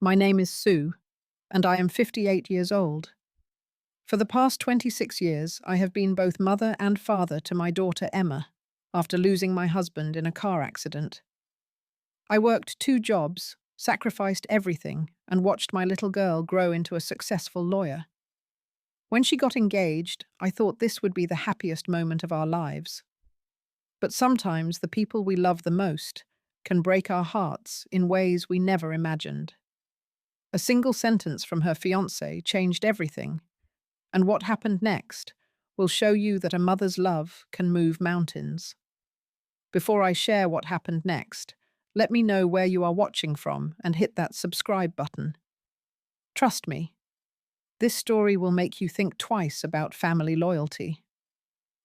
My name is Sue, and I am 58 years old. For the past 26 years, I have been both mother and father to my daughter Emma, after losing my husband in a car accident. I worked 2 jobs, sacrificed everything, and watched my little girl grow into a successful lawyer. When she got engaged, I thought this would be the happiest moment of our lives. But sometimes the people we love the most can break our hearts in ways we never imagined. A single sentence from her fiancé changed everything, and what happened next will show you that a mother's love can move mountains. Before I share what happened next, let me know where you are watching from and hit that subscribe button. Trust me, this story will make you think twice about family loyalty.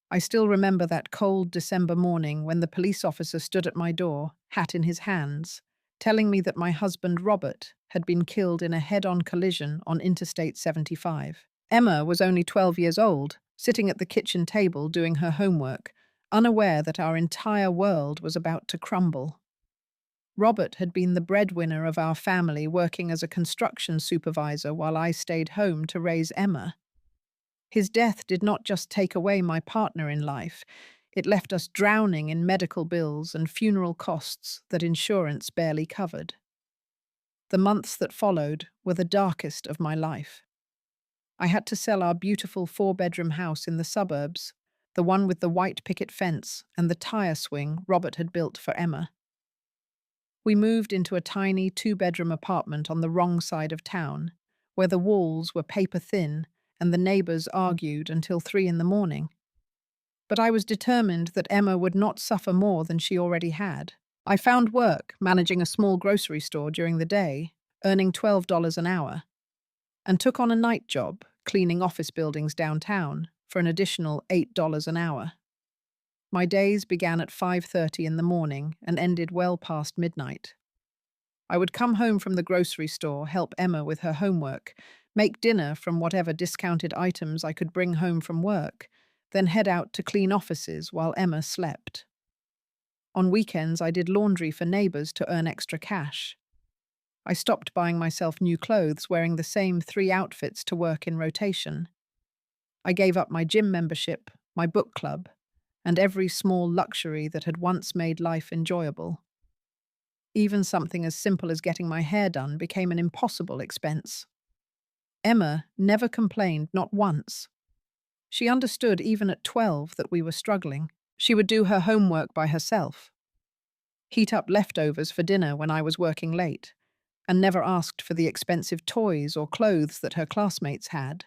I still remember that cold December morning when the police officer stood at my door, hat in his hands, telling me that my husband Robert had been killed in a head-on collision on Interstate 75. Emma was only 12 years old, sitting at the kitchen table doing her homework, unaware that our entire world was about to crumble. Robert had been the breadwinner of our family, working as a construction supervisor while I stayed home to raise Emma. His death did not just take away my partner in life, it left us drowning in medical bills and funeral costs that insurance barely covered. The months that followed were the darkest of my life. I had to sell our beautiful 4-bedroom house in the suburbs, the one with the white picket fence and the tire swing Robert had built for Emma. We moved into a tiny 2-bedroom apartment on the wrong side of town, where the walls were paper thin and the neighbors argued until 3 in the morning. But I was determined that Emma would not suffer more than she already had. I found work managing a small grocery store during the day, earning $12 an hour, and took on a night job cleaning office buildings downtown for an additional $8 an hour. My days began at 5:30 in the morning and ended well past midnight. I would come home from the grocery store, help Emma with her homework, make dinner from whatever discounted items I could bring home from work, then head out to clean offices while Emma slept. On weekends, I did laundry for neighbors to earn extra cash. I stopped buying myself new clothes, wearing the same 3 outfits to work in rotation. I gave up my gym membership, my book club, and every small luxury that had once made life enjoyable. Even something as simple as getting my hair done became an impossible expense. Emma never complained, not once. She understood even at 12 that we were struggling. She would do her homework by herself, heat up leftovers for dinner when I was working late, and never asked for the expensive toys or clothes that her classmates had.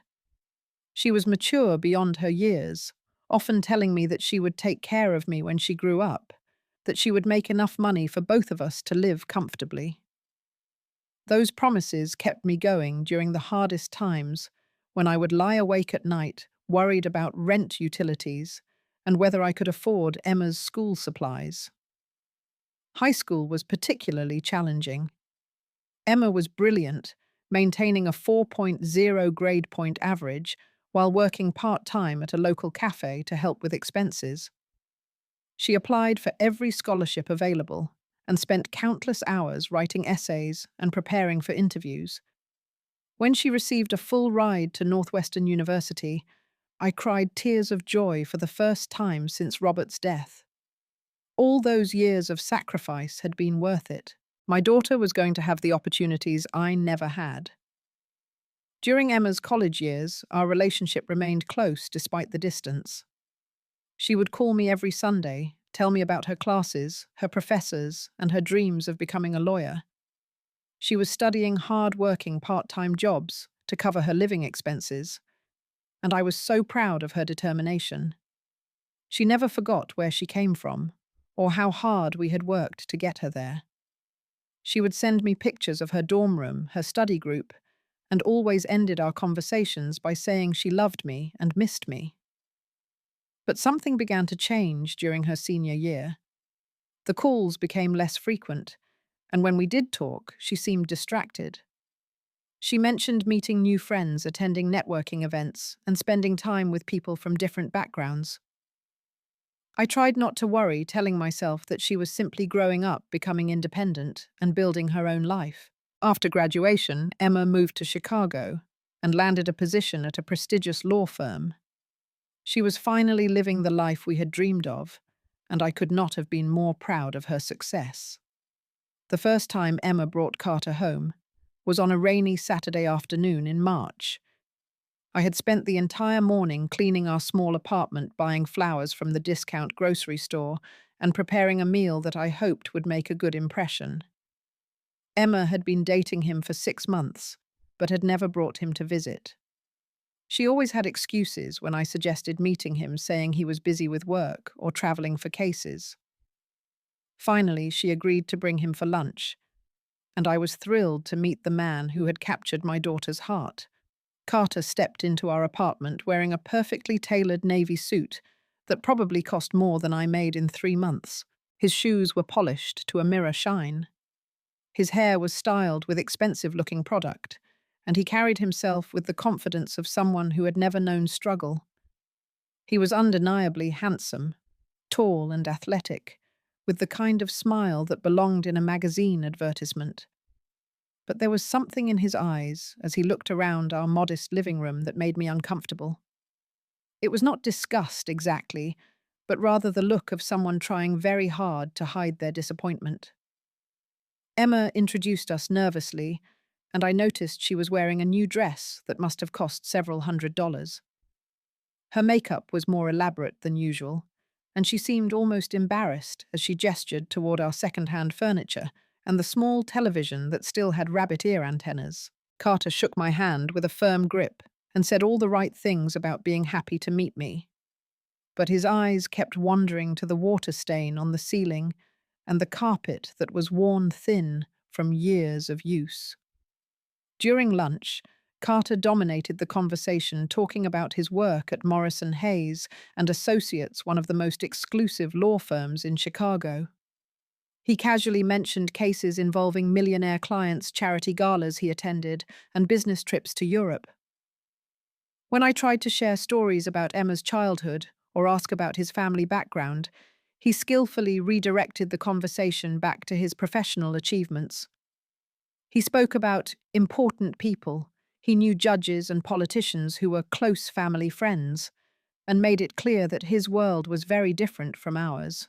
She was mature beyond her years, often telling me that she would take care of me when she grew up, that she would make enough money for both of us to live comfortably. Those promises kept me going during the hardest times, when I would lie awake at night, worried about rent, utilities, and whether I could afford Emma's school supplies. High school was particularly challenging. Emma was brilliant, maintaining a 4.0 grade point average while working part-time at a local cafe to help with expenses. She applied for every scholarship available and spent countless hours writing essays and preparing for interviews. When she received a full ride to Northwestern University, I cried tears of joy for the first time since Robert's death. All those years of sacrifice had been worth it. My daughter was going to have the opportunities I never had. During Emma's college years, our relationship remained close despite the distance. She would call me every Sunday, tell me about her classes, her professors, and her dreams of becoming a lawyer. She was studying hard-working part-time jobs to cover her living expenses, and I was so proud of her determination. She never forgot where she came from, or how hard we had worked to get her there. She would send me pictures of her dorm room, her study group, and always ended our conversations by saying she loved me and missed me. But something began to change during her senior year. The calls became less frequent, and when we did talk, she seemed distracted. She mentioned meeting new friends, attending networking events, and spending time with people from different backgrounds. I tried not to worry, telling myself that she was simply growing up, becoming independent, and building her own life. After graduation, Emma moved to Chicago and landed a position at a prestigious law firm. She was finally living the life we had dreamed of, and I could not have been more proud of her success. The first time Emma brought Carter home was on a rainy Saturday afternoon in March. I had spent the entire morning cleaning our small apartment, buying flowers from the discount grocery store, and preparing a meal that I hoped would make a good impression. Emma had been dating him for 6 months, but had never brought him to visit. She always had excuses when I suggested meeting him, saying he was busy with work or traveling for cases. Finally, she agreed to bring him for lunch, and I was thrilled to meet the man who had captured my daughter's heart. Carter stepped into our apartment wearing a perfectly tailored navy suit that probably cost more than I made in 3 months. His shoes were polished to a mirror shine. His hair was styled with expensive-looking product, and he carried himself with the confidence of someone who had never known struggle. He was undeniably handsome, tall and athletic, with the kind of smile that belonged in a magazine advertisement. But there was something in his eyes as he looked around our modest living room that made me uncomfortable. It was not disgust exactly, but rather the look of someone trying very hard to hide their disappointment. Emma introduced us nervously, and I noticed she was wearing a new dress that must have cost several $100s. Her makeup was more elaborate than usual, and she seemed almost embarrassed as she gestured toward our second-hand furniture and the small television that still had rabbit ear antennas. Carter shook my hand with a firm grip and said all the right things about being happy to meet me. But his eyes kept wandering to the water stain on the ceiling and the carpet that was worn thin from years of use. During lunch, Carter dominated the conversation, talking about his work at Morrison Hayes and Associates, one of the most exclusive law firms in Chicago. He casually mentioned cases involving millionaire clients, charity galas he attended, and business trips to Europe. When I tried to share stories about Emma's childhood or ask about his family background, he skillfully redirected the conversation back to his professional achievements. He spoke about important people. He knew judges and politicians who were close family friends, and made it clear that his world was very different from ours.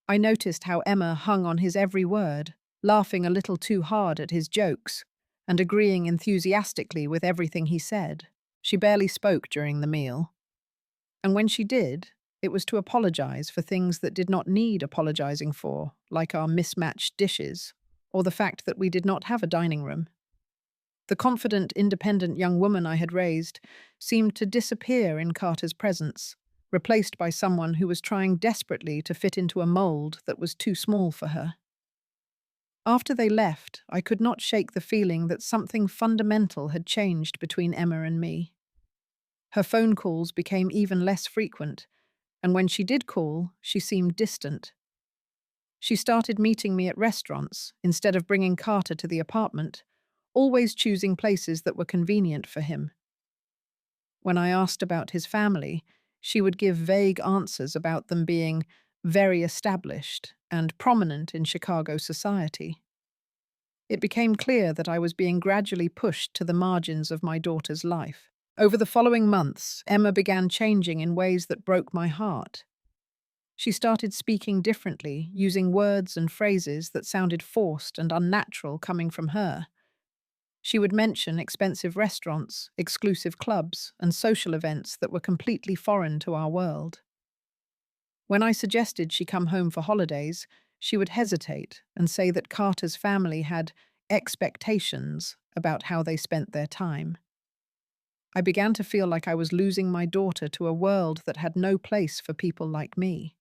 I noticed how Emma hung on his every word, laughing a little too hard at his jokes, and agreeing enthusiastically with everything he said. She barely spoke during the meal, and when she did, it was to apologize for things that did not need apologizing for, like our mismatched dishes, or the fact that we did not have a dining room. The confident, independent young woman I had raised seemed to disappear in Carter's presence, replaced by someone who was trying desperately to fit into a mold that was too small for her. After they left, I could not shake the feeling that something fundamental had changed between Emma and me. Her phone calls became even less frequent, and when she did call, she seemed distant. She started meeting me at restaurants instead of bringing Carter to the apartment, always choosing places that were convenient for him. When I asked about his family, she would give vague answers about them being very established and prominent in Chicago society. It became clear that I was being gradually pushed to the margins of my daughter's life. Over the following months, Emma began changing in ways that broke my heart. She started speaking differently, using words and phrases that sounded forced and unnatural coming from her. She would mention expensive restaurants, exclusive clubs, and social events that were completely foreign to our world. When I suggested she come home for holidays, she would hesitate and say that Carter's family had expectations about how they spent their time. I began to feel like I was losing my daughter to a world that had no place for people like me.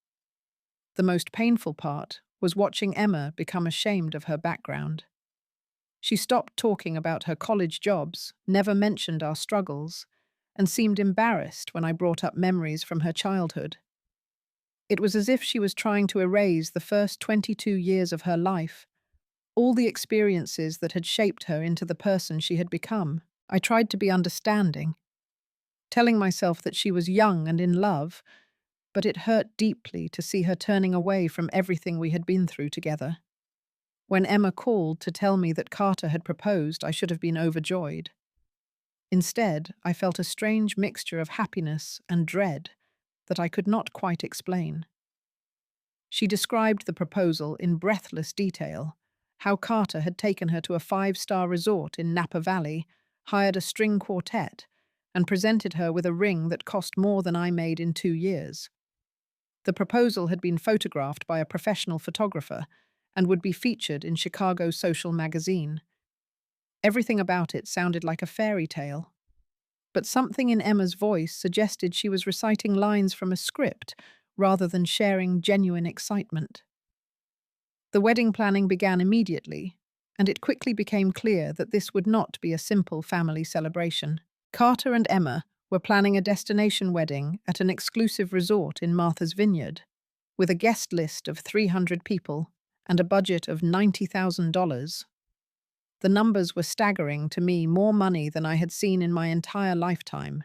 The most painful part was watching Emma become ashamed of her background. She stopped talking about her college jobs, never mentioned our struggles, and seemed embarrassed when I brought up memories from her childhood. It was as if she was trying to erase the first 22 years of her life, all the experiences that had shaped her into the person she had become. I tried to be understanding, telling myself that she was young and in love, but it hurt deeply to see her turning away from everything we had been through together. When Emma called to tell me that Carter had proposed, I should have been overjoyed. Instead, I felt a strange mixture of happiness and dread that I could not quite explain. She described the proposal in breathless detail, how Carter had taken her to a five-star resort in Napa Valley, hired a string quartet, and presented her with a ring that cost more than I made in 2 years. The proposal had been photographed by a professional photographer and would be featured in Chicago's social magazine. Everything about it sounded like a fairy tale. But something in Emma's voice suggested she was reciting lines from a script rather than sharing genuine excitement. The wedding planning began immediately, and it quickly became clear that this would not be a simple family celebration. Carter and Emma were planning a destination wedding at an exclusive resort in Martha's Vineyard, with a guest list of 300 people and a budget of $90,000. The numbers were staggering to me, more money than I had seen in my entire lifetime,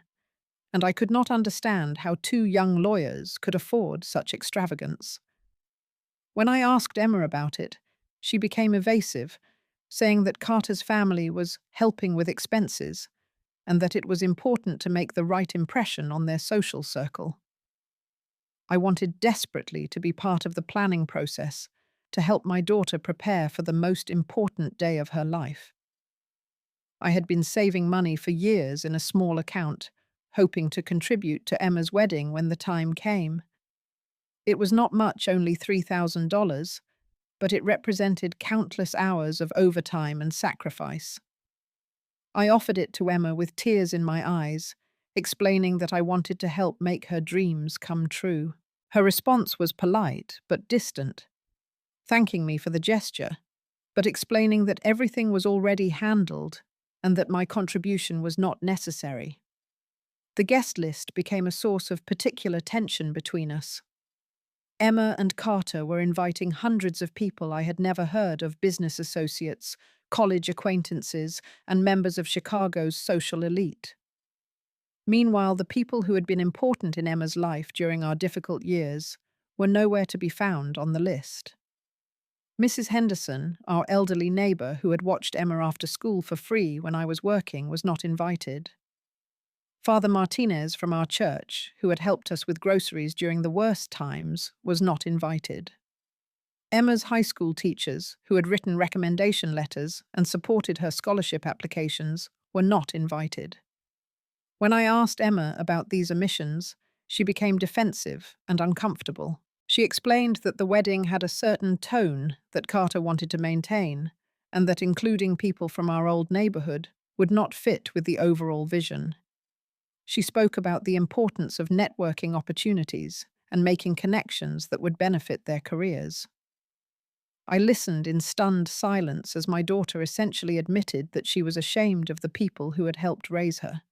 and I could not understand how two young lawyers could afford such extravagance. When I asked Emma about it, she became evasive, saying that Carter's family was helping with expenses and that it was important to make the right impression on their social circle. I wanted desperately to be part of the planning process to help my daughter prepare for the most important day of her life. I had been saving money for years in a small account, hoping to contribute to Emma's wedding when the time came. It was not much, only $3,000, but it represented countless hours of overtime and sacrifice. I offered it to Emma with tears in my eyes, explaining that I wanted to help make her dreams come true. Her response was polite but distant, thanking me for the gesture, but explaining that everything was already handled and that my contribution was not necessary. The guest list became a source of particular tension between us. Emma and Carter were inviting hundreds of people I had never heard of: business associates, college acquaintances, and members of Chicago's social elite. Meanwhile, the people who had been important in Emma's life during our difficult years were nowhere to be found on the list. Mrs. Henderson, our elderly neighbor who had watched Emma after school for free when I was working, was not invited. Father Martinez from our church, who had helped us with groceries during the worst times, was not invited. Emma's high school teachers, who had written recommendation letters and supported her scholarship applications, were not invited. When I asked Emma about these omissions, she became defensive and uncomfortable. She explained that the wedding had a certain tone that Carter wanted to maintain, and that including people from our old neighborhood would not fit with the overall vision. She spoke about the importance of networking opportunities and making connections that would benefit their careers. I listened in stunned silence as my daughter essentially admitted that she was ashamed of the people who had helped raise her.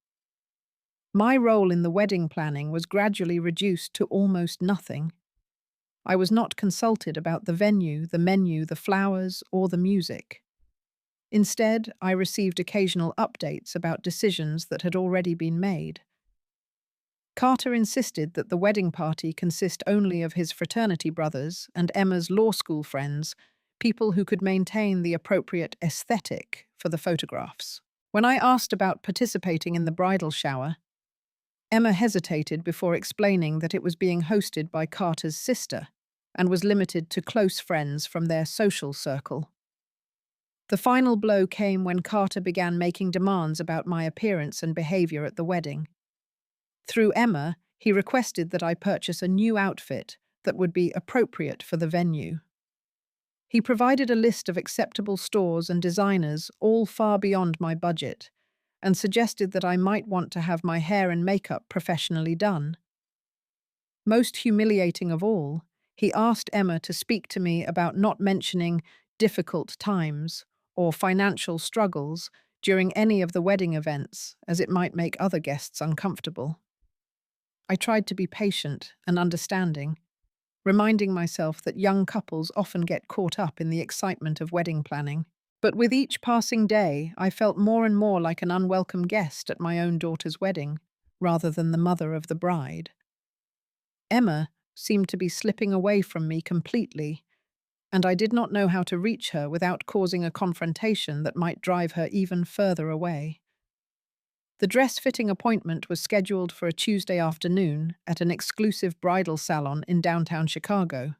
My role in the wedding planning was gradually reduced to almost nothing. I was not consulted about the venue, the menu, the flowers, or the music. Instead, I received occasional updates about decisions that had already been made. Carter insisted that the wedding party consist only of his fraternity brothers and Emma's law school friends, people who could maintain the appropriate aesthetic for the photographs. When I asked about participating in the bridal shower, Emma hesitated before explaining that it was being hosted by Carter's sister and was limited to close friends from their social circle. The final blow came when Carter began making demands about my appearance and behavior at the wedding. Through Emma, he requested that I purchase a new outfit that would be appropriate for the venue. He provided a list of acceptable stores and designers, all far beyond my budget, and suggested that I might want to have my hair and makeup professionally done. Most humiliating of all, he asked Emma to speak to me about not mentioning difficult times or financial struggles during any of the wedding events, as it might make other guests uncomfortable. I tried to be patient and understanding, reminding myself that young couples often get caught up in the excitement of wedding planning. But with each passing day, I felt more and more like an unwelcome guest at my own daughter's wedding, rather than the mother of the bride. Emma seemed to be slipping away from me completely, and I did not know how to reach her without causing a confrontation that might drive her even further away. The dress-fitting appointment was scheduled for a Tuesday afternoon at an exclusive bridal salon in downtown Chicago.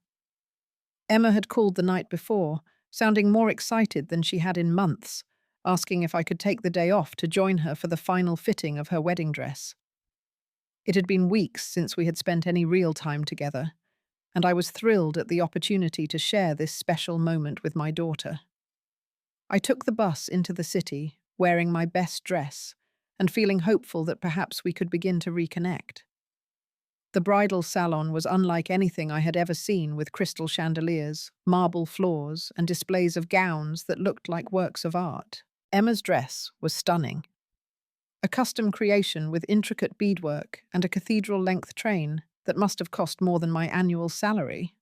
Emma had called the night before, sounding more excited than she had in months, asking if I could take the day off to join her for the final fitting of her wedding dress. It had been weeks since we had spent any real time together, and I was thrilled at the opportunity to share this special moment with my daughter. I took the bus into the city, wearing my best dress, and feeling hopeful that perhaps we could begin to reconnect. The bridal salon was unlike anything I had ever seen, with crystal chandeliers, marble floors, and displays of gowns that looked like works of art. Emma's dress was stunning. A custom creation with intricate beadwork and a cathedral-length train that must have cost more than my annual salary.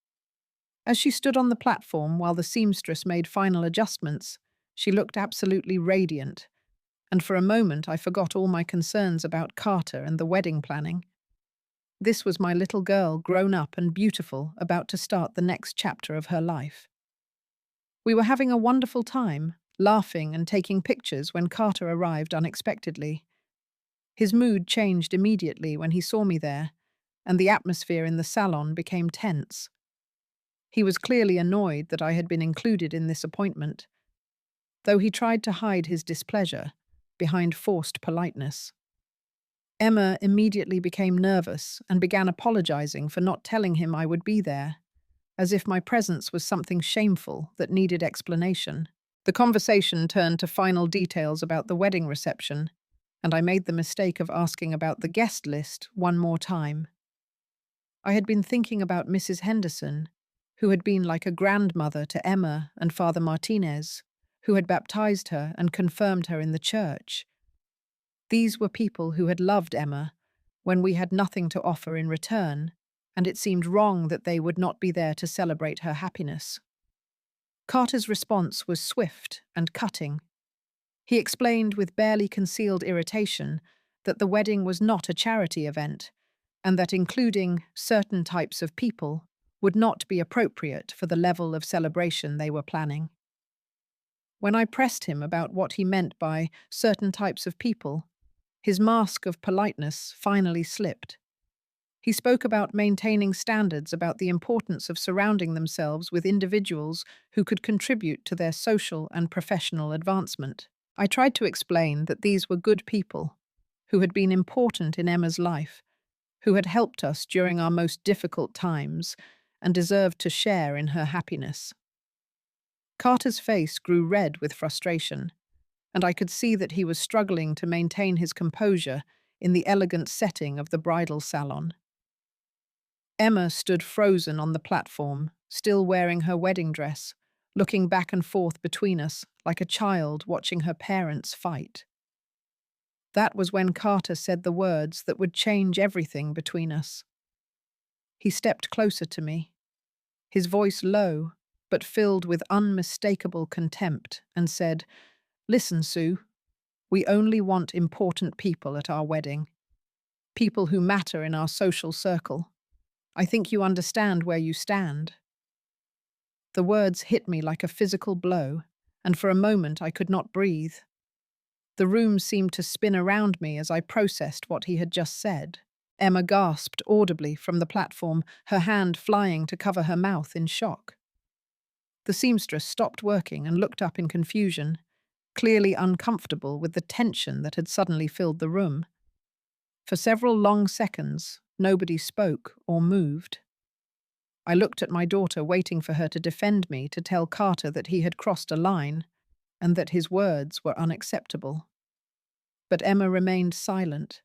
As she stood on the platform while the seamstress made final adjustments, she looked absolutely radiant, and for a moment I forgot all my concerns about Carter and the wedding planning. This was my little girl, grown up and beautiful, about to start the next chapter of her life. We were having a wonderful time, laughing and taking pictures when Carter arrived unexpectedly. His mood changed immediately when he saw me there, and the atmosphere in the salon became tense. He was clearly annoyed that I had been included in this appointment, though he tried to hide his displeasure behind forced politeness. Emma immediately became nervous and began apologizing for not telling him I would be there, as if my presence was something shameful that needed explanation. The conversation turned to final details about the wedding reception, and I made the mistake of asking about the guest list one more time. I had been thinking about Mrs. Henderson, who had been like a grandmother to Emma, and Father Martinez, who had baptized her and confirmed her in the church. These were people who had loved Emma when we had nothing to offer in return, and it seemed wrong that they would not be there to celebrate her happiness. Carter's response was swift and cutting. He explained with barely concealed irritation that the wedding was not a charity event, and that including certain types of people would not be appropriate for the level of celebration they were planning. When I pressed him about what he meant by certain types of people, his mask of politeness finally slipped. He spoke about maintaining standards, about the importance of surrounding themselves with individuals who could contribute to their social and professional advancement. I tried to explain that these were good people who had been important in Emma's life, who had helped us during our most difficult times and deserved to share in her happiness. Carter's face grew red with frustration, and I could see that he was struggling to maintain his composure in the elegant setting of the bridal salon. Emma stood frozen on the platform, still wearing her wedding dress, looking back and forth between us like a child watching her parents fight. That was when Carter said the words that would change everything between us. He stepped closer to me, his voice low, but filled with unmistakable contempt, and said, "Listen, Sue, we only want important people at our wedding. People who matter in our social circle. I think you understand where you stand." The words hit me like a physical blow, and for a moment I could not breathe. The room seemed to spin around me as I processed what he had just said. Emma gasped audibly from the platform, her hand flying to cover her mouth in shock. The seamstress stopped working and looked up in confusion, clearly uncomfortable with the tension that had suddenly filled the room. For several long seconds, nobody spoke or moved. I looked at my daughter, waiting for her to defend me, to tell Carter that he had crossed a line and that his words were unacceptable. But Emma remained silent,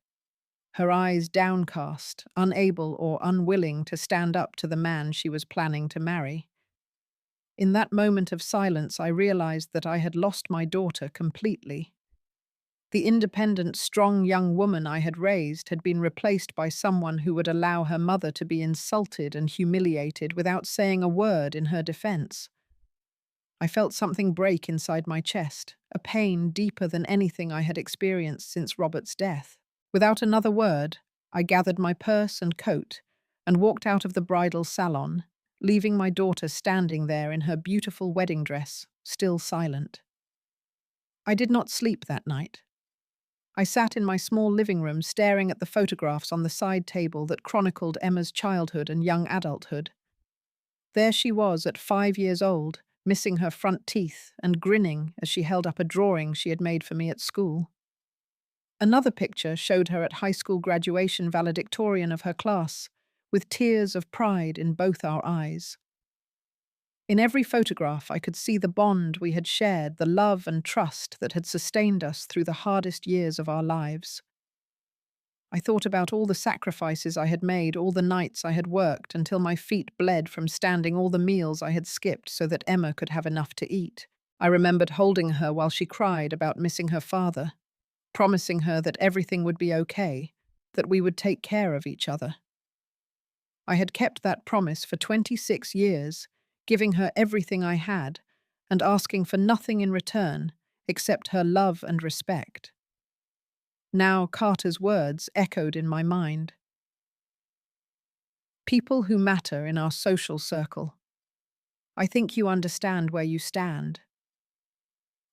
her eyes downcast, unable or unwilling to stand up to the man she was planning to marry. In that moment of silence, I realized that I had lost my daughter completely. The independent, strong young woman I had raised had been replaced by someone who would allow her mother to be insulted and humiliated without saying a word in her defense. I felt something break inside my chest, a pain deeper than anything I had experienced since Robert's death. Without another word, I gathered my purse and coat and walked out of the bridal salon, leaving my daughter standing there in her beautiful wedding dress, still silent. I did not sleep that night. I sat in my small living room staring at the photographs on the side table that chronicled Emma's childhood and young adulthood. There she was at 5 years old, missing her front teeth and grinning as she held up a drawing she had made for me at school. Another picture showed her at high school graduation valedictorian of her class, with tears of pride in both our eyes. In every photograph, I could see the bond we had shared, the love and trust that had sustained us through the hardest years of our lives. I thought about all the sacrifices I had made, all the nights I had worked until my feet bled from standing, all the meals I had skipped so that Emma could have enough to eat. I remembered holding her while she cried about missing her father, promising her that everything would be okay, that we would take care of each other. I had kept that promise for 26 years, giving her everything I had and asking for nothing in return except her love and respect. Now Carter's words echoed in my mind. People who matter in our social circle. I think you understand where you stand.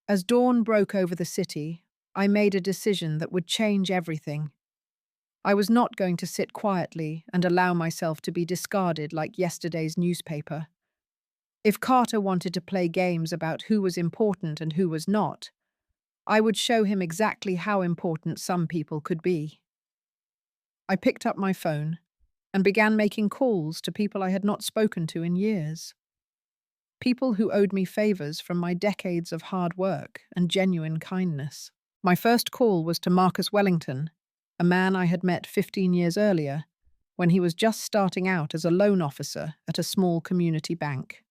As dawn broke over the city, I made a decision that would change everything. I was not going to sit quietly and allow myself to be discarded like yesterday's newspaper. If Carter wanted to play games about who was important and who was not, I would show him exactly how important some people could be. I picked up my phone and began making calls to people I had not spoken to in years. People who owed me favors from my decades of hard work and genuine kindness. My first call was to Marcus Wellington, a man I had met 15 years earlier when he was just starting out as a loan officer at a small community bank.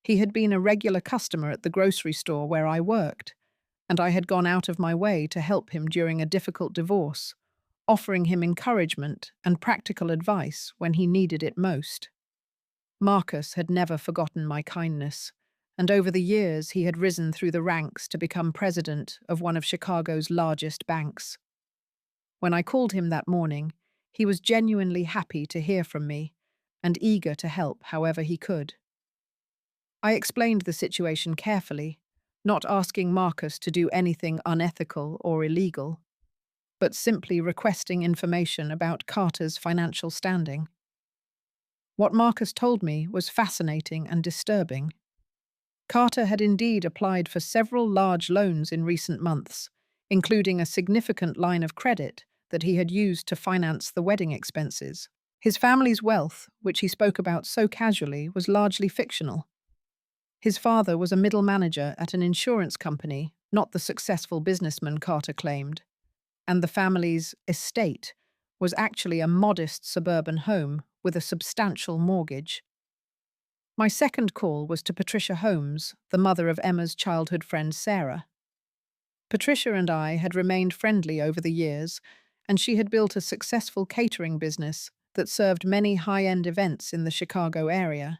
He had been a regular customer at the grocery store where I worked, and I had gone out of my way to help him during a difficult divorce, offering him encouragement and practical advice when he needed it most. Marcus had never forgotten my kindness, and over the years he had risen through the ranks to become president of one of Chicago's largest banks. When I called him that morning, he was genuinely happy to hear from me and eager to help however he could. I explained the situation carefully, not asking Marcus to do anything unethical or illegal, but simply requesting information about Carter's financial standing. What Marcus told me was fascinating and disturbing. Carter had indeed applied for several large loans in recent months, including a significant line of credit that he had used to finance the wedding expenses. His family's wealth, which he spoke about so casually, was largely fictional. His father was a middle manager at an insurance company, not the successful businessman Carter claimed, and the family's estate was actually a modest suburban home with a substantial mortgage. My second call was to Patricia Holmes, the mother of Emma's childhood friend Sarah. Patricia and I had remained friendly over the years, and she had built a successful catering business that served many high-end events in the Chicago area.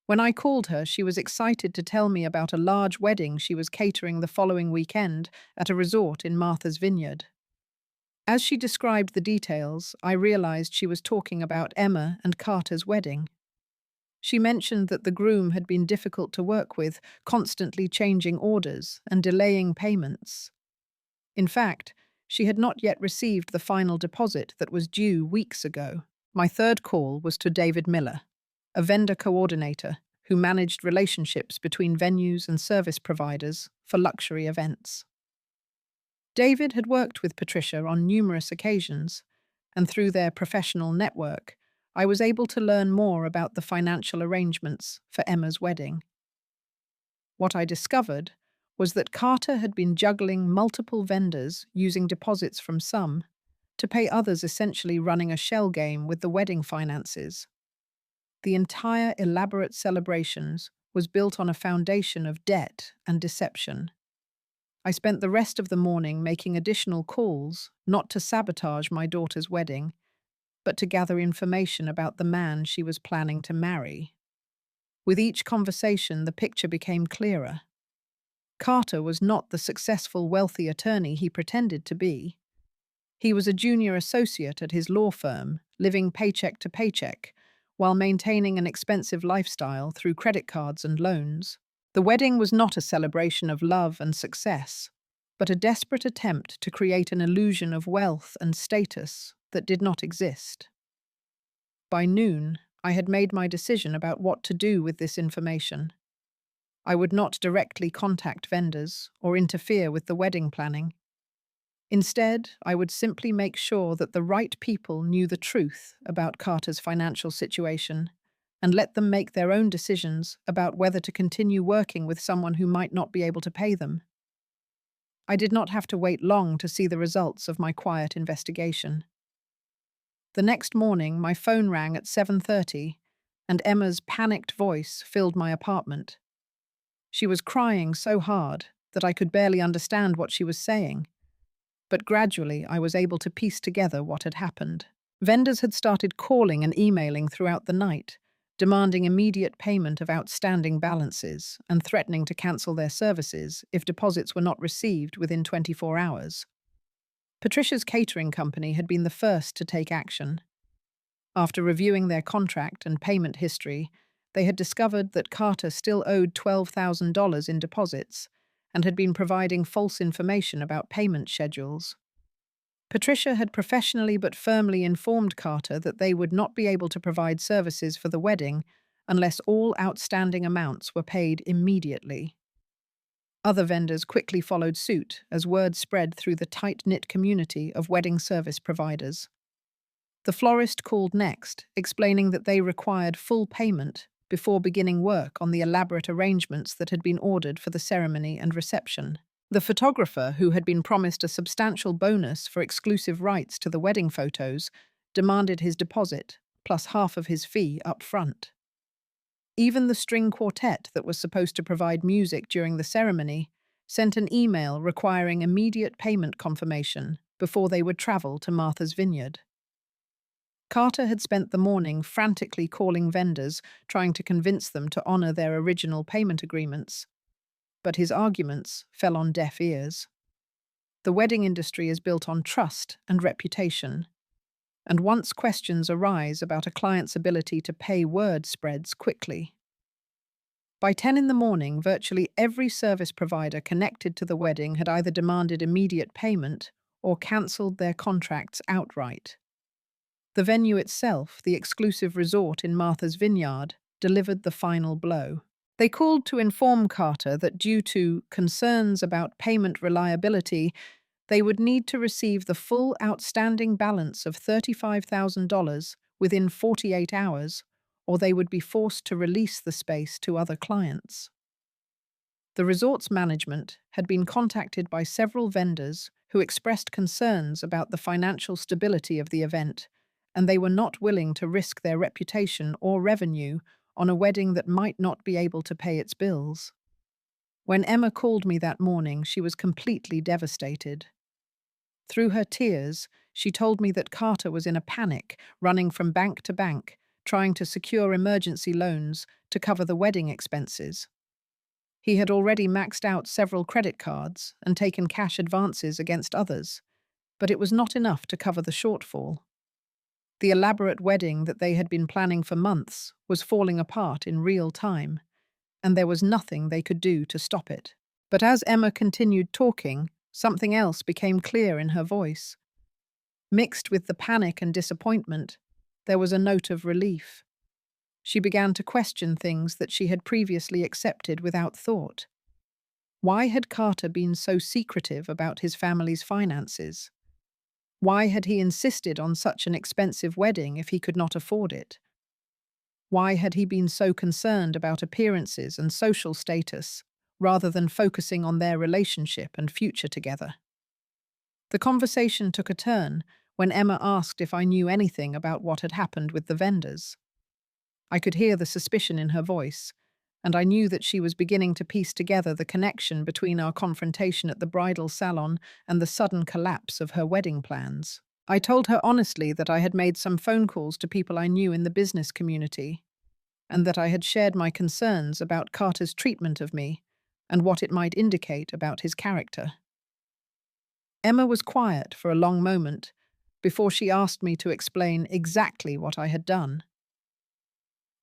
When I called her, she was excited to tell me about a large wedding she was catering the following weekend at a resort in Martha's Vineyard. As she described the details, I realized she was talking about Emma and Carter's wedding. She mentioned that the groom had been difficult to work with, constantly changing orders and delaying payments. In fact, she had not yet received the final deposit that was due weeks ago. My third call was to David Miller, a vendor coordinator who managed relationships between venues and service providers for luxury events. David had worked with Patricia on numerous occasions, and through their professional network, I was able to learn more about the financial arrangements for Emma's wedding. What I discovered was that Carter had been juggling multiple vendors using deposits from some to pay others, essentially running a shell game with the wedding finances. The entire elaborate celebrations was built on a foundation of debt and deception. I spent the rest of the morning making additional calls, not to sabotage my daughter's wedding, but to gather information about the man she was planning to marry. With each conversation, the picture became clearer. Carter was not the successful, wealthy attorney he pretended to be. He was a junior associate at his law firm, living paycheck to paycheck, while maintaining an expensive lifestyle through credit cards and loans. The wedding was not a celebration of love and success, but a desperate attempt to create an illusion of wealth and status that did not exist. By noon, I had made my decision about what to do with this information. I would not directly contact vendors or interfere with the wedding planning. Instead, I would simply make sure that the right people knew the truth about Carter's financial situation and let them make their own decisions about whether to continue working with someone who might not be able to pay them. I did not have to wait long to see the results of my quiet investigation. The next morning, my phone rang at 7:30, and Emma's panicked voice filled my apartment. She was crying so hard that I could barely understand what she was saying, but gradually I was able to piece together what had happened. Vendors had started calling and emailing throughout the night, demanding immediate payment of outstanding balances and threatening to cancel their services if deposits were not received within 24 hours. Patricia's catering company had been the first to take action. After reviewing their contract and payment history, they had discovered that Carter still owed $12,000 in deposits and had been providing false information about payment schedules. Patricia had professionally but firmly informed Carter that they would not be able to provide services for the wedding unless all outstanding amounts were paid immediately. Other vendors quickly followed suit as word spread through the tight-knit community of wedding service providers. The florist called next, explaining that they required full payment before beginning work on the elaborate arrangements that had been ordered for the ceremony and reception. The photographer, who had been promised a substantial bonus for exclusive rights to the wedding photos, demanded his deposit, plus half of his fee up front. Even the string quartet that was supposed to provide music during the ceremony sent an email requiring immediate payment confirmation before they would travel to Martha's Vineyard. Carter had spent the morning frantically calling vendors, trying to convince them to honor their original payment agreements. But his arguments fell on deaf ears. The wedding industry is built on trust and reputation, and once questions arise about a client's ability to pay, word spreads quickly. By 10 in the morning, virtually every service provider connected to the wedding had either demanded immediate payment or cancelled their contracts outright. The venue itself, the exclusive resort in Martha's Vineyard, delivered the final blow. They called to inform Carter that due to concerns about payment reliability, they would need to receive the full outstanding balance of $35,000 within 48 hours, or they would be forced to release the space to other clients. The resort's management had been contacted by several vendors who expressed concerns about the financial stability of the event, and they were not willing to risk their reputation or revenue on a wedding that might not be able to pay its bills. When Emma called me that morning, she was completely devastated. Through her tears, she told me that Carter was in a panic, running from bank to bank, trying to secure emergency loans to cover the wedding expenses. He had already maxed out several credit cards and taken cash advances against others, but it was not enough to cover the shortfall. The elaborate wedding that they had been planning for months was falling apart in real time, and there was nothing they could do to stop it. But as Emma continued talking, something else became clear in her voice. Mixed with the panic and disappointment, there was a note of relief. She began to question things that she had previously accepted without thought. Why had Carter been so secretive about his family's finances? Why had he insisted on such an expensive wedding if he could not afford it? Why had he been so concerned about appearances and social status, rather than focusing on their relationship and future together? The conversation took a turn when Emma asked if I knew anything about what had happened with the vendors. I could hear the suspicion in her voice, and I knew that she was beginning to piece together the connection between our confrontation at the bridal salon and the sudden collapse of her wedding plans. I told her honestly that I had made some phone calls to people I knew in the business community, and that I had shared my concerns about Carter's treatment of me and what it might indicate about his character. Emma was quiet for a long moment before she asked me to explain exactly what I had done.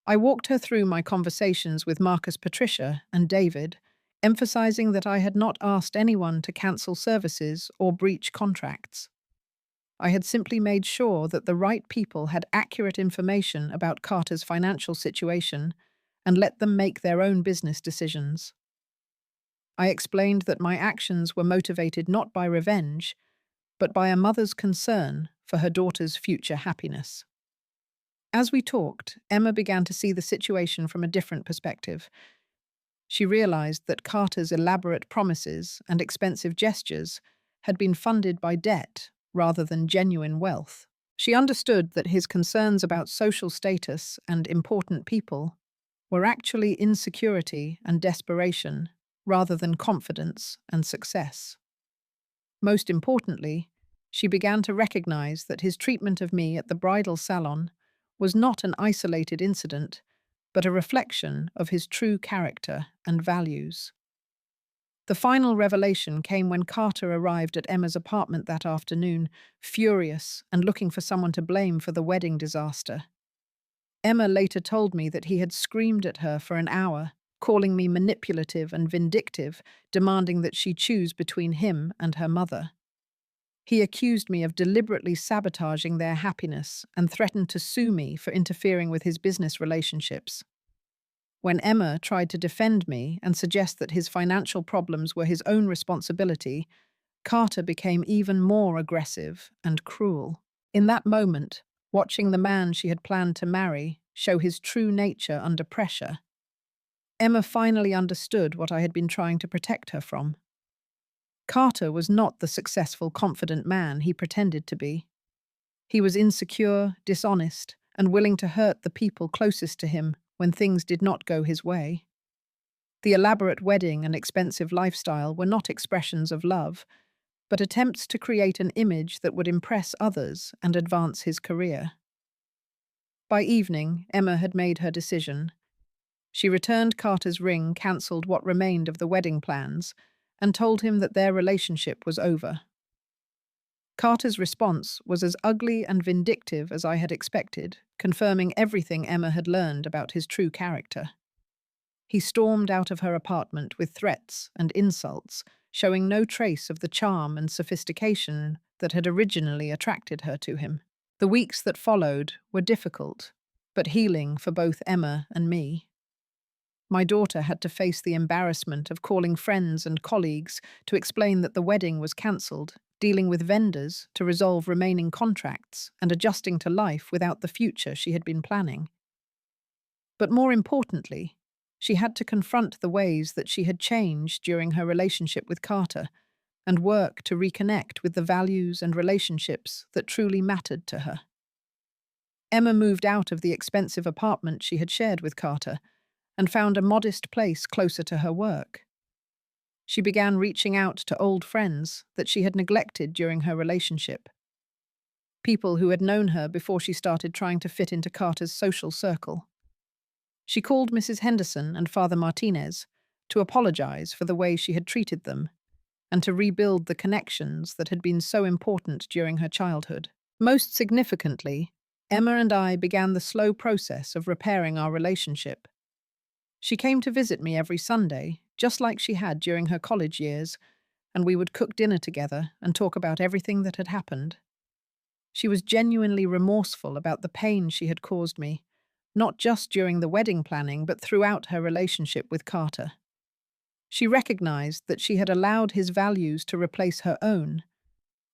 I walked her through my conversations with Marcus Patricia and David, emphasizing that I had not asked anyone to cancel services or breach contracts. I had simply made sure that the right people had accurate information about Carter's financial situation and let them make their own business decisions. I explained that my actions were motivated not by revenge, but by a mother's concern for her daughter's future happiness. As we talked, Emma began to see the situation from a different perspective. She realized that Carter's elaborate promises and expensive gestures had been funded by debt rather than genuine wealth. She understood that his concerns about social status and important people were actually insecurity and desperation rather than confidence and success. Most importantly, she began to recognize that his treatment of me at the bridal salon was not an isolated incident, but a reflection of his true character and values. The final revelation came when Carter arrived at Emma's apartment that afternoon, furious and looking for someone to blame for the wedding disaster. Emma later told me that he had screamed at her for an hour, calling me manipulative and vindictive, demanding that she choose between him and her mother. He accused me of deliberately sabotaging their happiness and threatened to sue me for interfering with his business relationships. When Emma tried to defend me and suggest that his financial problems were his own responsibility, Carter became even more aggressive and cruel. In that moment, watching the man she had planned to marry show his true nature under pressure, Emma finally understood what I had been trying to protect her from. Carter was not the successful, confident man he pretended to be. He was insecure, dishonest, and willing to hurt the people closest to him when things did not go his way. The elaborate wedding and expensive lifestyle were not expressions of love, but attempts to create an image that would impress others and advance his career. By evening, Emma had made her decision. She returned Carter's ring, cancelled what remained of the wedding plans, and told him that their relationship was over. Carter's response was as ugly and vindictive as I had expected, confirming everything Emma had learned about his true character. He stormed out of her apartment with threats and insults, showing no trace of the charm and sophistication that had originally attracted her to him. The weeks that followed were difficult, but healing for both Emma and me. My daughter had to face the embarrassment of calling friends and colleagues to explain that the wedding was cancelled, dealing with vendors to resolve remaining contracts, and adjusting to life without the future she had been planning. But more importantly, she had to confront the ways that she had changed during her relationship with Carter and work to reconnect with the values and relationships that truly mattered to her. Emma moved out of the expensive apartment she had shared with Carter and found a modest place closer to her work. She began reaching out to old friends that she had neglected during her relationship, people who had known her before she started trying to fit into Carter's social circle. She called Mrs. Henderson and Father Martinez to apologize for the way she had treated them and to rebuild the connections that had been so important during her childhood. Most significantly, Emma and I began the slow process of repairing our relationship. She came to visit me every Sunday, just like she had during her college years, and we would cook dinner together and talk about everything that had happened. She was genuinely remorseful about the pain she had caused me, not just during the wedding planning, but throughout her relationship with Carter. She recognized that she had allowed his values to replace her own,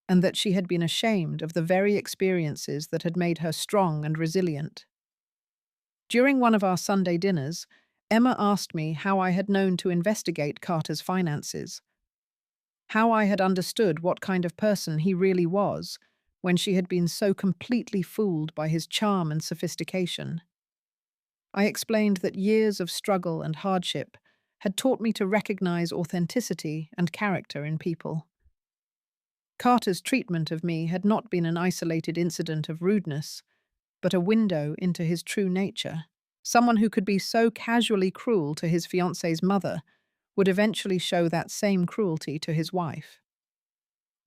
and that she had been ashamed of the very experiences that had made her strong and resilient. During one of our Sunday dinners, Emma asked me how I had known to investigate Carter's finances, how I had understood what kind of person he really was when she had been so completely fooled by his charm and sophistication. I explained that years of struggle and hardship had taught me to recognize authenticity and character in people. Carter's treatment of me had not been an isolated incident of rudeness, but a window into his true nature. Someone who could be so casually cruel to his fiancé's mother would eventually show that same cruelty to his wife.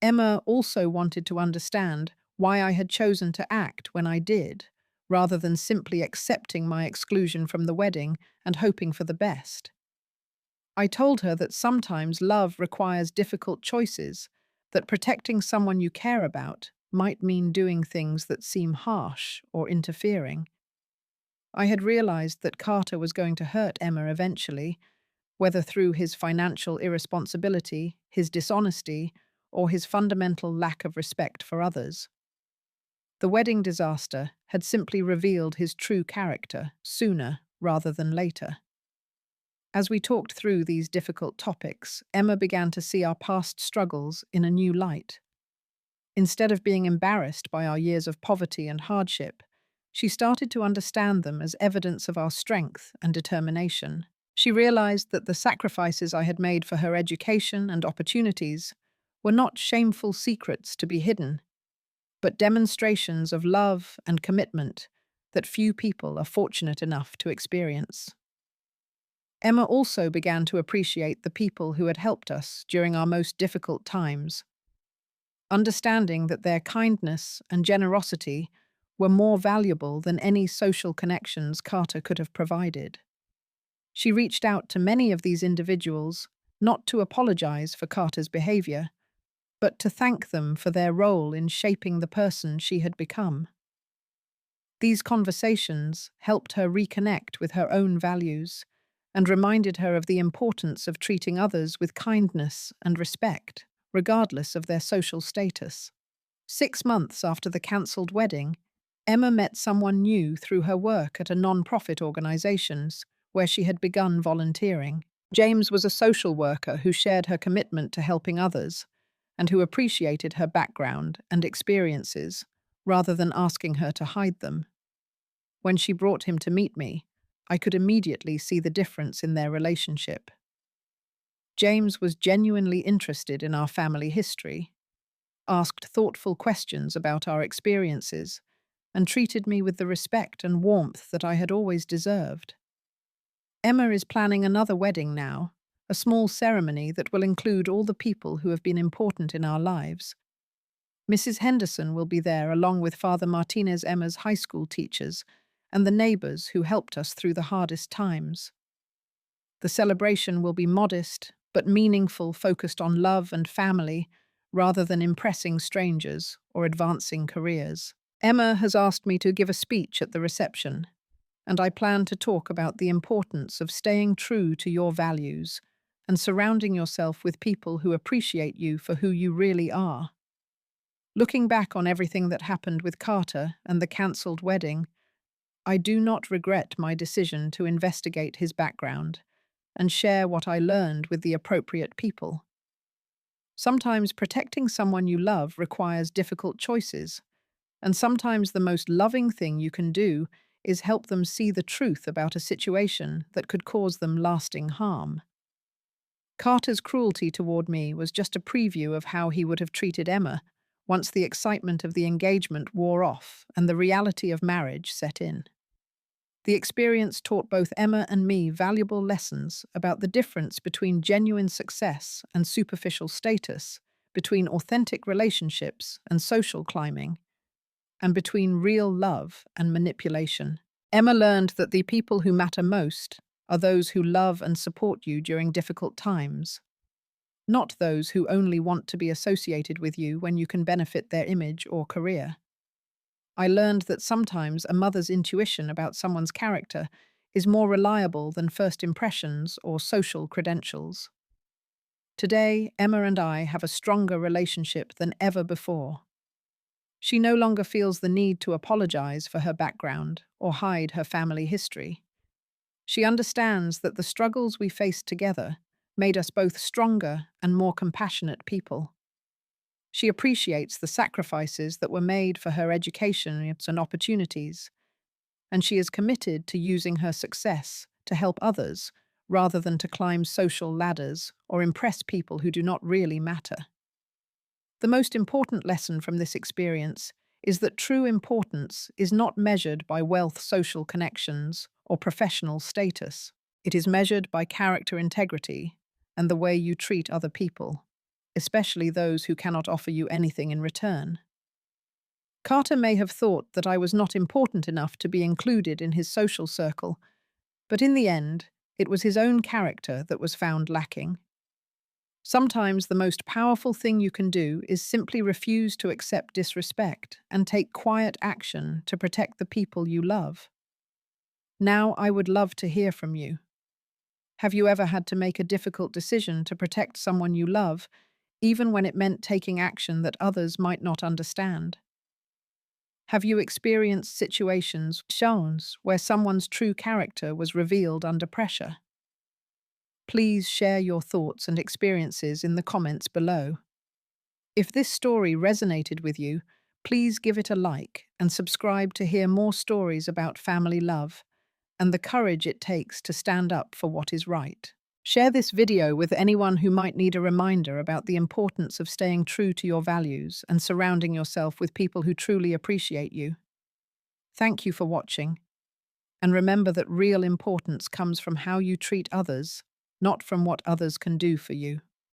Emma also wanted to understand why I had chosen to act when I did, rather than simply accepting my exclusion from the wedding and hoping for the best. I told her that sometimes love requires difficult choices, that protecting someone you care about might mean doing things that seem harsh or interfering. I had realized that Carter was going to hurt Emma eventually, whether through his financial irresponsibility, his dishonesty, or his fundamental lack of respect for others. The wedding disaster had simply revealed his true character sooner rather than later. As we talked through these difficult topics, Emma began to see our past struggles in a new light. Instead of being embarrassed by our years of poverty and hardship, she started to understand them as evidence of our strength and determination. She realized that the sacrifices I had made for her education and opportunities were not shameful secrets to be hidden, but demonstrations of love and commitment that few people are fortunate enough to experience. Emma also began to appreciate the people who had helped us during our most difficult times, understanding that their kindness and generosity were more valuable than any social connections Carter could have provided. She reached out to many of these individuals, not to apologize for Carter's behavior, but to thank them for their role in shaping the person she had become. These conversations helped her reconnect with her own values and reminded her of the importance of treating others with kindness and respect, regardless of their social status. 6 months after the cancelled wedding, Emma met someone new through her work at a non-profit organization where she had begun volunteering. James was a social worker who shared her commitment to helping others and who appreciated her background and experiences rather than asking her to hide them. When she brought him to meet me, I could immediately see the difference in their relationship. James was genuinely interested in our family history, asked thoughtful questions about our experiences, and treated me with the respect and warmth that I had always deserved. Emma is planning another wedding now, a small ceremony that will include all the people who have been important in our lives. Mrs. Henderson will be there along with Father Martinez, Emma's high school teachers, and the neighbors who helped us through the hardest times. The celebration will be modest but meaningful, focused on love and family rather than impressing strangers or advancing careers. Emma has asked me to give a speech at the reception, and I plan to talk about the importance of staying true to your values and surrounding yourself with people who appreciate you for who you really are. Looking back on everything that happened with Carter and the cancelled wedding, I do not regret my decision to investigate his background and share what I learned with the appropriate people. Sometimes protecting someone you love requires difficult choices, and sometimes the most loving thing you can do is help them see the truth about a situation that could cause them lasting harm. Carter's cruelty toward me was just a preview of how he would have treated Emma once the excitement of the engagement wore off and the reality of marriage set in. The experience taught both Emma and me valuable lessons about the difference between genuine success and superficial status, between authentic relationships and social climbing, and between real love and manipulation. Emma learned that the people who matter most are those who love and support you during difficult times, not those who only want to be associated with you when you can benefit their image or career. I learned that sometimes a mother's intuition about someone's character is more reliable than first impressions or social credentials. Today, Emma and I have a stronger relationship than ever before. She no longer feels the need to apologize for her background or hide her family history. She understands that the struggles we faced together made us both stronger and more compassionate people. She appreciates the sacrifices that were made for her education and opportunities, and she is committed to using her success to help others rather than to climb social ladders or impress people who do not really matter. The most important lesson from this experience is that true importance is not measured by wealth, social connections, or professional status. It is measured by character integrity and the way you treat other people, especially those who cannot offer you anything in return. Carter may have thought that I was not important enough to be included in his social circle, but in the end, it was his own character that was found lacking. Sometimes the most powerful thing you can do is simply refuse to accept disrespect and take quiet action to protect the people you love. Now I would love to hear from you. Have you ever had to make a difficult decision to protect someone you love, even when it meant taking action that others might not understand? Have you experienced situations where someone's true character was revealed under pressure? Please share your thoughts and experiences in the comments below. If this story resonated with you, please give it a like and subscribe to hear more stories about family love and the courage it takes to stand up for what is right. Share this video with anyone who might need a reminder about the importance of staying true to your values and surrounding yourself with people who truly appreciate you. Thank you for watching, and remember that real importance comes from how you treat others, not from what others can do for you.